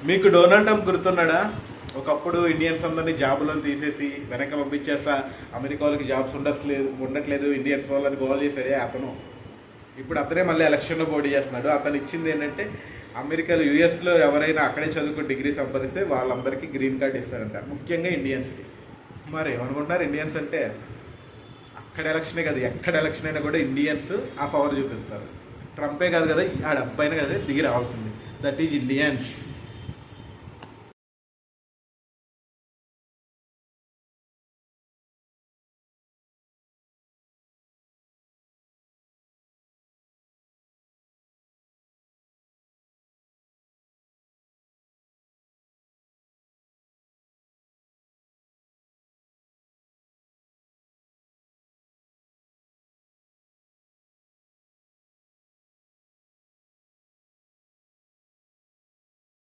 మీకు Donald Trump గుర్తున్నాడా? ఒకప్పుడు Indians అందరినీ జాబులను తీసేసి వెనక్కి పంపించేస్తా, అమెరికా వాళ్ళకి జాబ్స్ ఉండట్లేదు ఇండియన్స్ వాళ్ళని గోల్ చేశాడే అతను. ఇప్పుడు అతనే మళ్ళీ ఎలక్షన్లో పోటీ చేస్తున్నాడు. అతను ఇచ్చింది ఏంటంటే అమెరికాలో యూఎస్లో ఎవరైనా అక్కడే చదువుకుని డిగ్రీ సంపాదిస్తే వాళ్ళందరికీ గ్రీన్ కార్డ్ ఇస్తారంట, ముఖ్యంగా ఇండియన్స్కి. మరి ఏమనుకుంటున్నారు? ఇండియన్స్ అంటే అక్కడ ఎలక్షనే కదా, ఎక్కడ ఎలక్షన్ అయినా కూడా ఇండియన్స్ ఆ పవర్ చూపిస్తారు. ట్రంపే కాదు కదా, ఆ డబ్బైనా కదా దిగి రావాల్సింది. That is Indians.